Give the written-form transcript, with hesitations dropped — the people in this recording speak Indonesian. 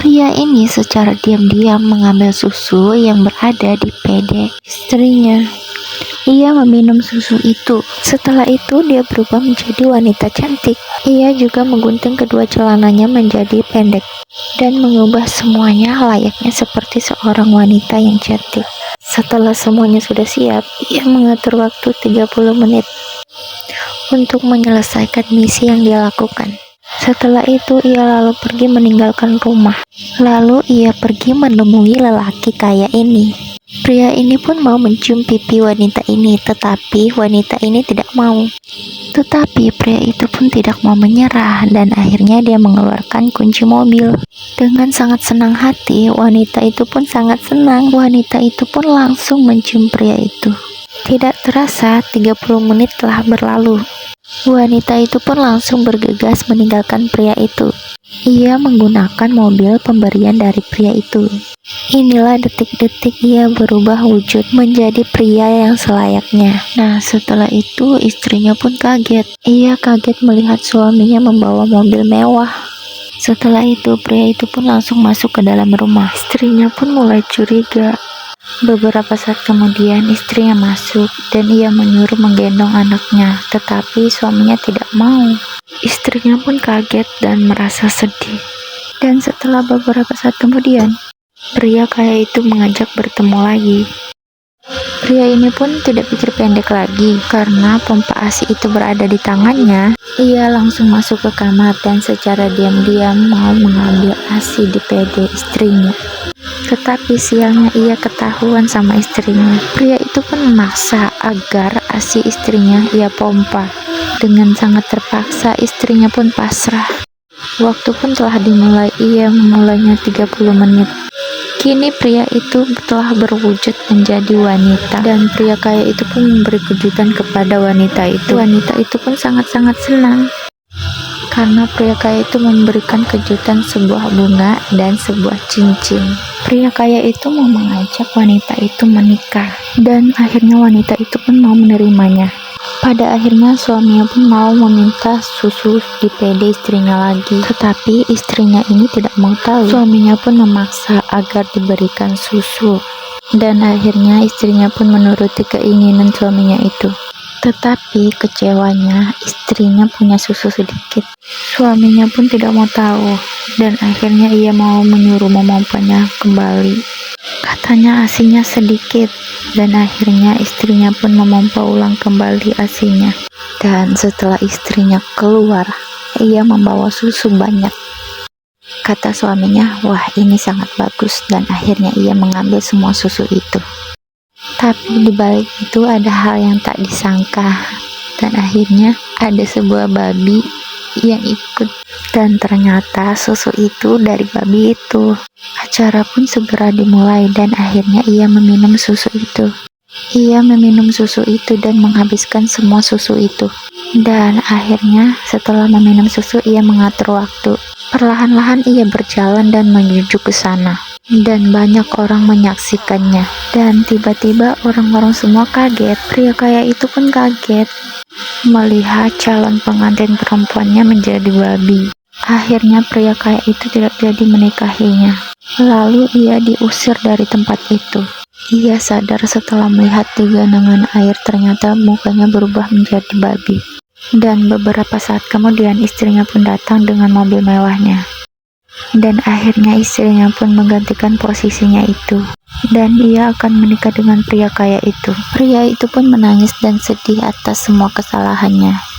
Pria ini secara diam-diam mengambil susu yang berada di PD istrinya. Ia meminum susu itu. Setelah itu dia berubah menjadi wanita cantik. Ia juga menggunting kedua celananya menjadi pendek dan mengubah semuanya layaknya seperti seorang wanita yang cantik. Setelah semuanya sudah siap, ia mengatur waktu 30 menit untuk menyelesaikan misi yang dia lakukan. Setelah itu ia lalu pergi meninggalkan rumah. Lalu ia pergi menemui lelaki kaya ini. Pria ini pun mau mencium pipi wanita ini, tetapi wanita ini tidak mau. Tetapi pria itu pun tidak mau menyerah dan akhirnya dia mengeluarkan kunci mobil. Dengan sangat senang hati, wanita itu pun sangat senang. Wanita itu pun langsung mencium pria itu. Tidak terasa 30 menit telah berlalu. Wanita itu pun langsung bergegas meninggalkan pria itu. Ia menggunakan mobil pemberian dari pria itu. Inilah detik-detik ia berubah wujud menjadi pria yang selayaknya. Nah, setelah itu istrinya pun kaget. Ia kaget melihat suaminya membawa mobil mewah. Setelah itu pria itu pun langsung masuk ke dalam rumah. Istrinya pun mulai curiga. Beberapa saat kemudian istrinya masuk dan ia menyuruh menggendong anaknya, tetapi suaminya tidak mau. Istrinya pun kaget dan merasa sedih. Dan setelah beberapa saat kemudian, pria kaya itu mengajak bertemu lagi. Pria ini pun tidak pikir pendek lagi karena pompa ASI itu berada di tangannya. Ia langsung masuk ke kamar dan secara diam-diam mau mengambil ASI di PD istrinya. Tetapi sialnya ia ketahuan sama istrinya. Pria itu pun memaksa agar ASI istrinya ia pompa. Dengan sangat terpaksa istrinya pun pasrah. Waktu pun telah dimulai, ia memulainya 30 menit. Kini pria itu telah berwujud menjadi wanita dan pria kaya itu pun memberi kejutan kepada wanita itu. Wanita itu pun sangat-sangat senang karena pria kaya itu memberikan kejutan sebuah bunga dan sebuah cincin. Pria kaya itu mau mengajak wanita itu menikah dan akhirnya wanita itu pun mau menerimanya. Pada akhirnya suaminya pun mau meminta susu di PD istrinya lagi, tetapi istrinya ini tidak mau tahu. Suaminya pun memaksa agar diberikan susu dan akhirnya istrinya pun menuruti keinginan suaminya itu. Tetapi kecewanya, istrinya punya susu sedikit. Suaminya pun tidak mau tahu dan akhirnya ia mau menyuruh memompanya kembali. Katanya asinya sedikit dan akhirnya istrinya pun memompa ulang kembali asinya. Dan setelah istrinya keluar, ia membawa susu banyak. Kata suaminya, wah ini sangat bagus, dan akhirnya ia mengambil semua susu itu. Tapi di balik itu ada hal yang tak disangka dan akhirnya ada sebuah babi yang ikut dan ternyata susu itu dari babi itu. Acara pun segera dimulai dan akhirnya ia meminum susu itu. Ia meminum susu itu dan menghabiskan semua susu itu. Dan akhirnya setelah meminum susu ia mengatur waktu. Perlahan-lahan ia berjalan dan menuju ke sana. Dan banyak orang menyaksikannya. Dan tiba-tiba orang-orang semua kaget. Pria kaya itu pun kaget melihat calon pengantin perempuannya menjadi babi. Akhirnya pria kaya itu tidak jadi menikahinya. Lalu ia diusir dari tempat itu. Ia sadar setelah melihat di genangan air ternyata mukanya berubah menjadi babi. Dan beberapa saat kemudian istrinya pun datang dengan mobil mewahnya. Dan akhirnya istrinya pun menggantikan posisinya itu. Dan ia akan menikah dengan pria kaya itu. Pria itu pun menangis dan sedih atas semua kesalahannya.